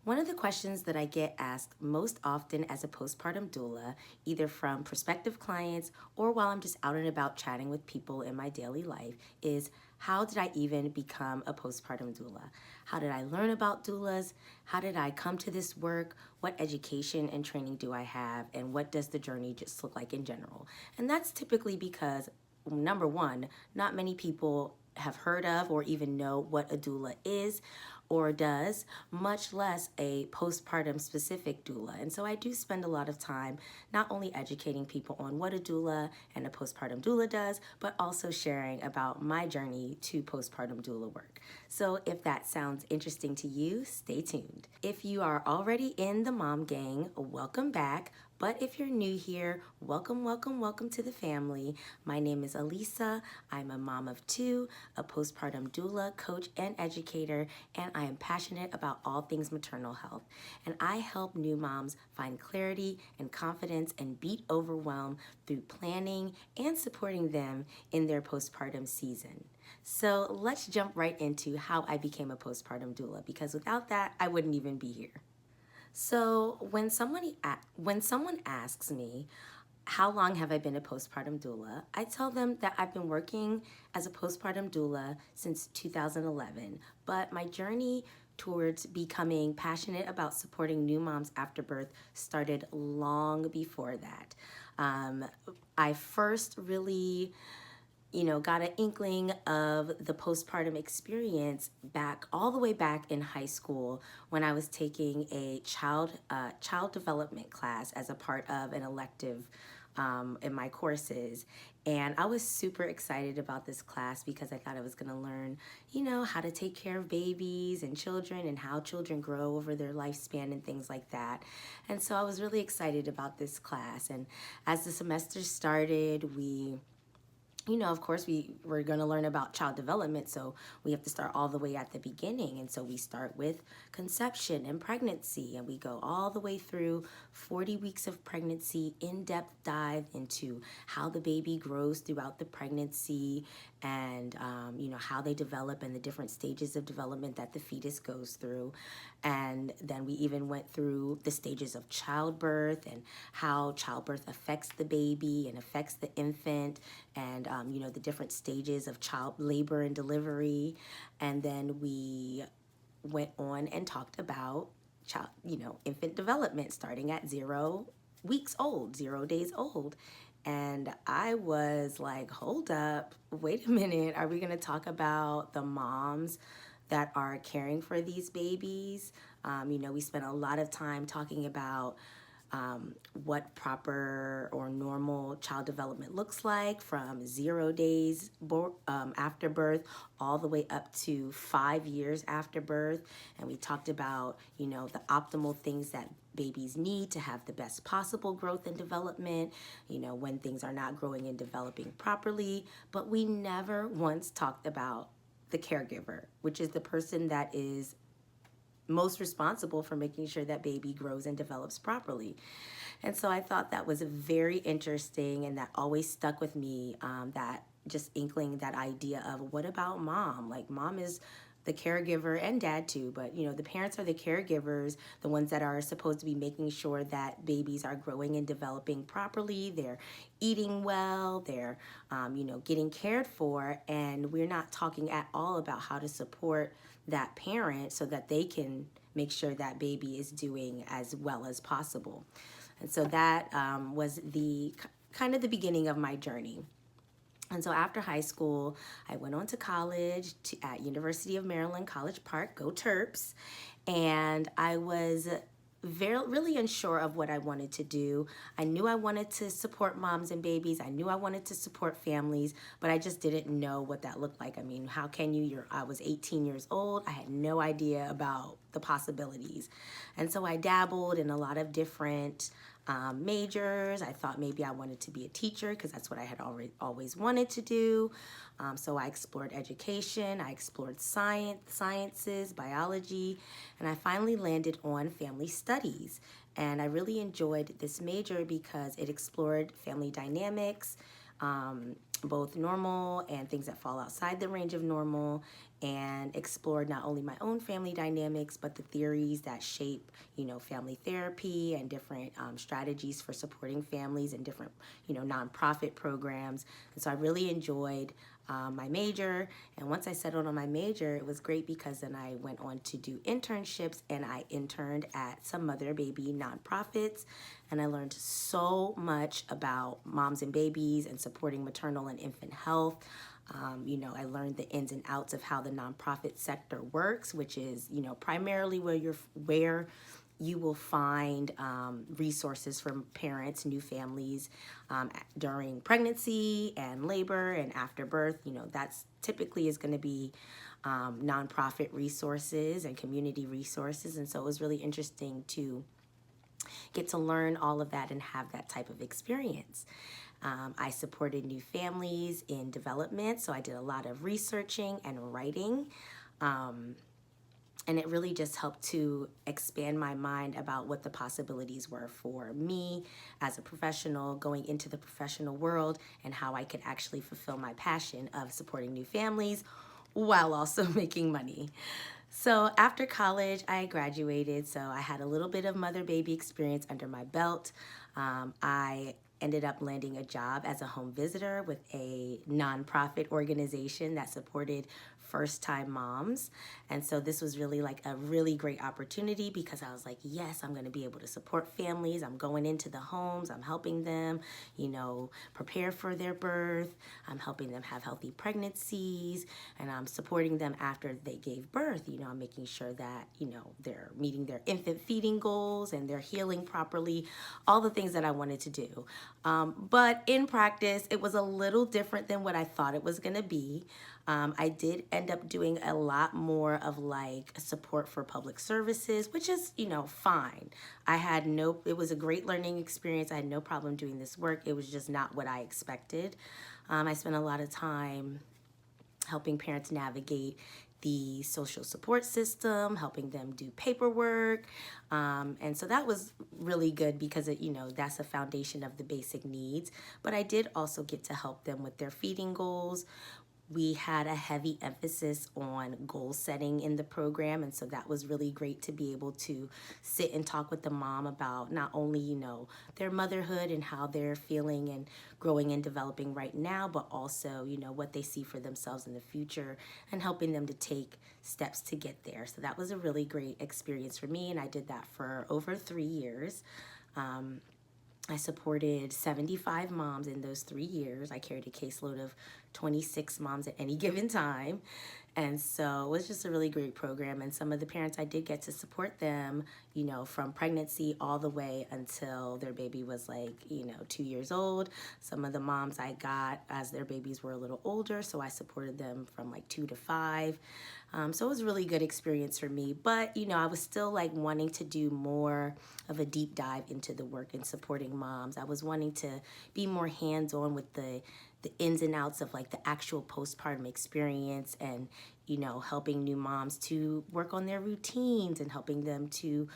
One of the questions that I get asked most often as a postpartum doula, either from prospective clients or while I'm just out and about chatting with people in my daily life, is how did I even become a postpartum doula? How did I learn about doulas? How did I come to this work? What education and training do I have? And what does the journey just look like in general? And that's typically because, number one, not many people have heard of or even know what a doula is or does, much less a postpartum specific doula. And so I do spend a lot of time not only educating people on what a doula and a postpartum doula does, but also sharing about my journey to postpartum doula work. So if that sounds interesting to you, stay tuned. If you are already in the mom gang, welcome back. But if you're new here, welcome, welcome, welcome to the family. My name is Elisa. I'm a mom of two, a postpartum doula, coach, and educator, and I am passionate about all things maternal health. And I help new moms find clarity and confidence and beat overwhelm through planning and supporting them in their postpartum season. So let's jump right into how I became a postpartum doula, because without that, I wouldn't even be here. So when someone asks me, how long have I been a postpartum doula? I tell them that I've been working as a postpartum doula since 2011, but my journey towards becoming passionate about supporting new moms after birth started long before that. I first really got an inkling of the postpartum experience all the way back in high school when I was taking a child development class as a part of an elective in my courses. And I was super excited about this class because I thought I was going to learn, how to take care of babies and children and how children grow over their lifespan and things like that. And so I was really excited about this class. And as the semester started, of course, we're going to learn about child development, so we have to start all the way at the beginning. And so we start with conception and pregnancy, and we go all the way through 40 weeks of pregnancy, in-depth dive into how the baby grows throughout the pregnancy and, how they develop and the different stages of development that the fetus goes through. And then we even went through the stages of childbirth and how childbirth affects the baby and affects the infant, and the different stages of child labor and delivery. And then we went on and talked about infant development starting at 0 weeks old, 0 days old. And I was like, hold up, wait a minute. Are we going to talk about the moms that are caring for these babies? We spent a lot of time talking about what proper or normal child development looks like from 0 days after birth all the way up to 5 years after birth. And we talked about, the optimal things that babies need to have the best possible growth and development, when things are not growing and developing properly. But we never once talked about the caregiver, which is the person that is most responsible for making sure that baby grows and develops properly. And so I thought that was very interesting, and that always stuck with me, that just inkling, that idea of what about mom? Like, mom is the caregiver, and dad too, but the parents are the caregivers, the ones that are supposed to be making sure that babies are growing and developing properly, they're eating well, they're getting cared for. And we're not talking at all about how to support that parent so that they can make sure that baby is doing as well as possible. And so that was the kind of the beginning of my journey. And so after high school, I went on to college at University of Maryland, College Park, go Terps. And I was really unsure of what I wanted to do. I knew I wanted to support moms and babies. I knew I wanted to support families, but I just didn't know what that looked like. I mean, how can you? I was 18 years old. I had no idea about the possibilities. And so I dabbled in a lot of different majors. I thought maybe I wanted to be a teacher because that's what I had always wanted to do. So I explored education, I explored sciences, biology, and I finally landed on family studies. And I really enjoyed this major because it explored family dynamics, both normal and things that fall outside the range of normal. and explored not only my own family dynamics, but the theories that shape, family therapy and different strategies for supporting families and different, nonprofit programs. And so I really enjoyed my major. And once I settled on my major, it was great because then I went on to do internships, and I interned at some mother baby nonprofits. And I learned so much about moms and babies and supporting maternal and infant health. I learned the ins and outs of how the nonprofit sector works, which is, primarily where you will find resources for parents, new families during pregnancy and labor and after birth. That's typically is going to be nonprofit resources and community resources. And so it was really interesting to get to learn all of that and have that type of experience. I supported new families in development, so I did a lot of researching and writing. And it really just helped to expand my mind about what the possibilities were for me as a professional going into the professional world, and how I could actually fulfill my passion of supporting new families while also making money. So after college, I graduated, so I had a little bit of mother-baby experience under my belt. I ended up landing a job as a home visitor with a nonprofit organization that supported first-time moms. And so this was really like a really great opportunity, because I was like, yes, I'm going to be able to support families. I'm going into the homes. I'm helping them, prepare for their birth. I'm helping them have healthy pregnancies, and I'm supporting them after they gave birth. I'm making sure that, they're meeting their infant feeding goals and they're healing properly, all the things that I wanted to do. But in practice, it was a little different than what I thought it was going to be. I did end up doing a lot more of like support for public services, which is, fine. It was a great learning experience. I had no problem doing this work. It was just not what I expected. I spent a lot of time helping parents navigate the social support system, helping them do paperwork. And so that was really good, because that's a foundation of the basic needs. But I did also get to help them with their feeding goals. We had a heavy emphasis on goal setting in the program, and so that was really great to be able to sit and talk with the mom about not only, their motherhood and how they're feeling and growing and developing right now, but also, what they see for themselves in the future, and helping them to take steps to get there. So that was a really great experience for me, and I did that for over 3 years. I supported 75 moms in those 3 years. I carried a caseload of 26 moms at any given time. And so it was just a really great program. And some of the parents, I did get to support them, from pregnancy all the way until their baby was 2 years old. Some of the moms I got as their babies were a little older, so I supported them from 2 to 5. So it was a really good experience for me. But, I was still wanting to do more of a deep dive into the work and supporting moms. I was wanting to be more hands-on with the ins and outs of the actual postpartum experience, and helping new moms to work on their routines, and helping them to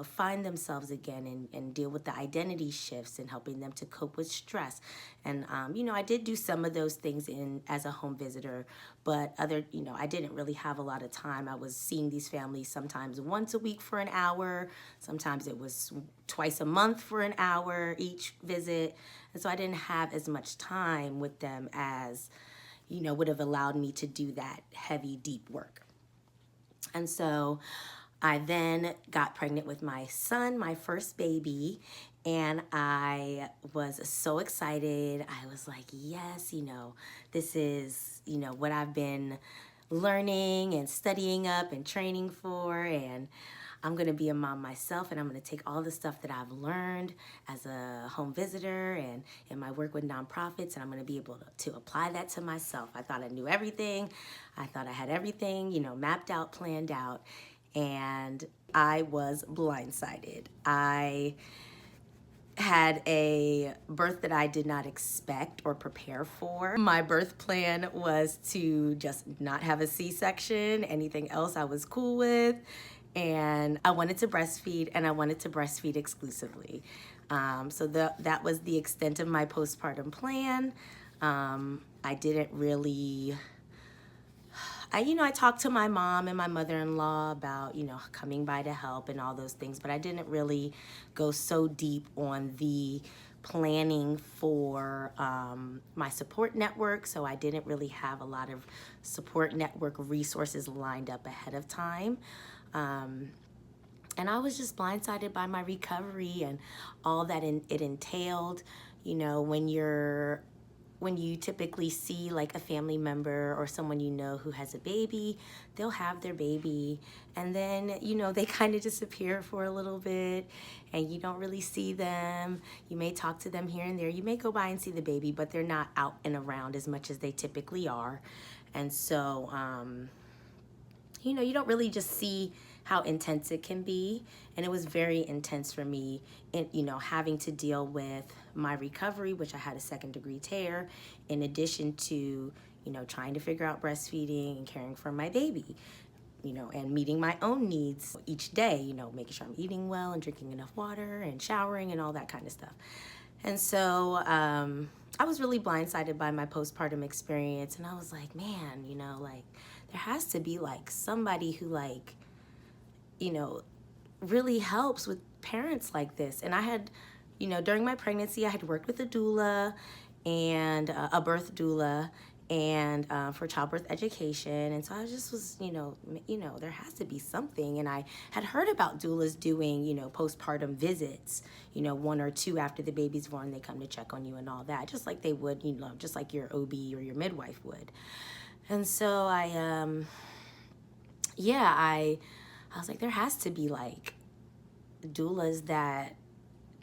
find themselves again, and deal with the identity shifts, and helping them to cope with stress. And I did do some of those things as a home visitor, but I didn't really have a lot of time. I was seeing these families sometimes once a week for an hour, sometimes it was twice a month for an hour each visit. And so I didn't have as much time with them as, would have allowed me to do that heavy, deep work. And so I then got pregnant with my son, my first baby, and I was so excited. I was like, yes, this is, what I've been learning and studying up and training for, and I'm going to be a mom myself, and I'm going to take all the stuff that I've learned as a home visitor and in my work with nonprofits, and I'm going to be able to apply that to myself. I thought I knew everything. I thought I had everything, mapped out, planned out, and I was blindsided. I had a birth that I did not expect or prepare for. My birth plan was to just not have a C-section. Anything else I was cool with. And I wanted to breastfeed, and I wanted to breastfeed exclusively. So that was the extent of my postpartum plan. I I talked to my mom and my mother-in-law about, coming by to help and all those things, but I didn't really go so deep on the planning for my support network. So I didn't really have a lot of support network resources lined up ahead of time. And I was just blindsided by my recovery and all that it entailed. When you typically see like a family member or someone who has a baby, they'll have their baby and then, they kind of disappear for a little bit and you don't really see them. You may talk to them here and there. You may go by and see the baby, but they're not out and around as much as they typically are. And so, you don't really just see how intense it can be. And it was very intense for me, having to deal with my recovery, which I had a 2nd-degree tear, in addition to, trying to figure out breastfeeding and caring for my baby, and meeting my own needs each day, making sure I'm eating well and drinking enough water and showering and all that kind of stuff. And so I was really blindsided by my postpartum experience. And I was like, man, there has to be like somebody who really helps with parents like this. And I had, during my pregnancy, I had worked with a doula and a birth doula and for childbirth education. And so I just was, there has to be something. And I had heard about doulas doing, postpartum visits, 1 or 2 after the baby's born, they come to check on you and all that, just like they would, just like your OB or your midwife would. And so I was like, there has to be like doulas that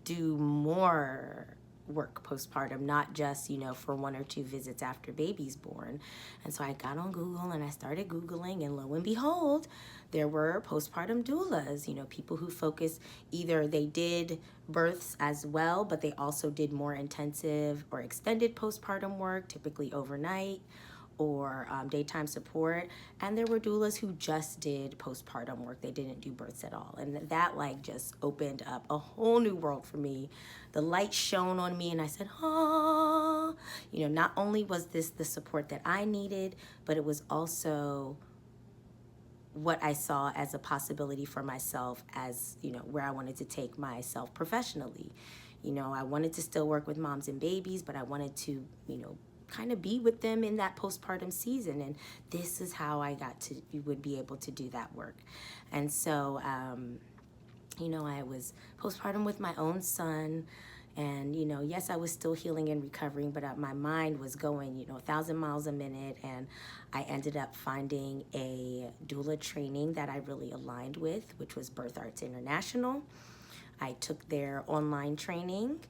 do more work postpartum, not just, for 1 or 2 visits after baby's born. And so I got on Google and I started Googling, and lo and behold, there were postpartum doulas, people who focus, either they did births as well, but they also did more intensive or extended postpartum work, typically overnight, or daytime support. And there were doulas who just did postpartum work. They didn't do births at all. And that just opened up a whole new world for me. The light shone on me and I said, oh, not only was this the support that I needed, but it was also what I saw as a possibility for myself as, where I wanted to take myself professionally. I wanted to still work with moms and babies, but I wanted to, kind of be with them in that postpartum season. And this is how I would be able to do that work. And so, I was postpartum with my own son. And, yes, I was still healing and recovering, but my mind was going, 1,000 miles a minute. And I ended up finding a doula training that I really aligned with, which was Birth Arts International. I took their online training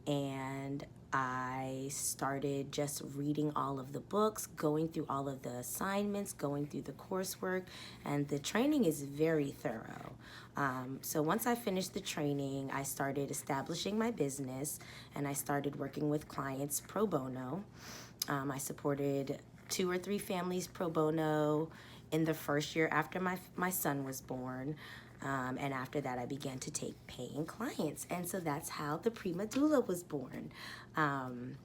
and I started just reading all of the books, going through all of the assignments, going through the coursework, and the training is very thorough. So once I finished the training, I started establishing my business and I started working with clients pro bono. I supported 2 or 3 families pro bono in the first year after my son was born. And after that, I began to take paying clients. And so that's how ThePrimaDoula was born. And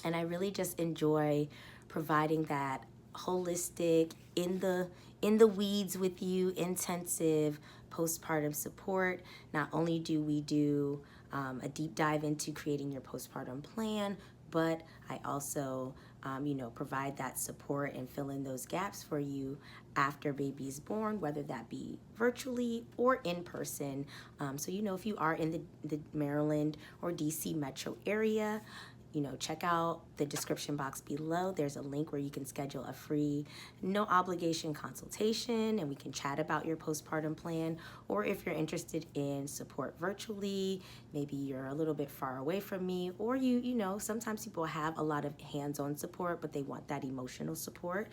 I really just enjoy providing that holistic, in the weeds with you, intensive postpartum support. Not only do we do a deep dive into creating your postpartum plan, but I also provide that support and fill in those gaps for you after baby's born, whether that be virtually or in person. So, if you are in the Maryland or DC metro area, check out the description box below. There's a link where you can schedule a free, no obligation consultation, and we can chat about your postpartum plan. Or if you're interested in support virtually, maybe you're a little bit far away from me, or sometimes people have a lot of hands-on support, but they want that emotional support.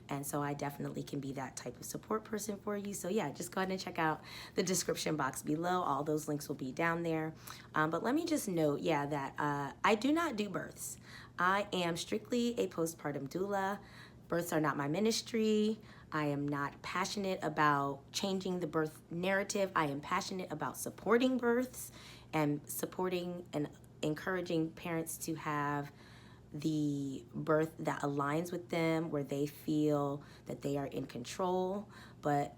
And so I definitely can be that type of support person for you. So yeah, just go ahead and check out the description box below. All those links will be down there. But let me just note, that I do not do births. I am strictly a postpartum doula. Births are not my ministry. I am not passionate about changing the birth narrative. I am passionate about supporting births and supporting and encouraging parents to have the birth that aligns with them, where they feel that they are in control. But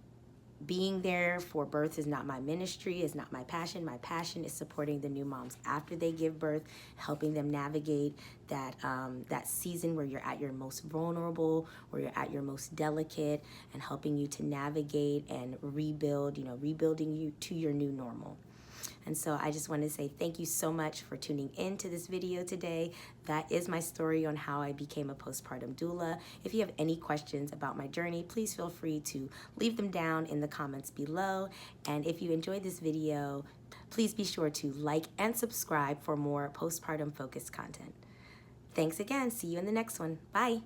being there for birth is not my ministry, is not my passion. My passion is supporting the new moms after they give birth, helping them navigate that season where you're at your most vulnerable, where you're at your most delicate, and helping you to navigate and rebuild, rebuilding you to your new normal. And so I just want to say thank you so much for tuning in to this video today. That is my story on how I became a postpartum doula. If you have any questions about my journey, please feel free to leave them down in the comments below. And if you enjoyed this video, please be sure to like and subscribe for more postpartum focused content. Thanks again. See you in the next one. Bye.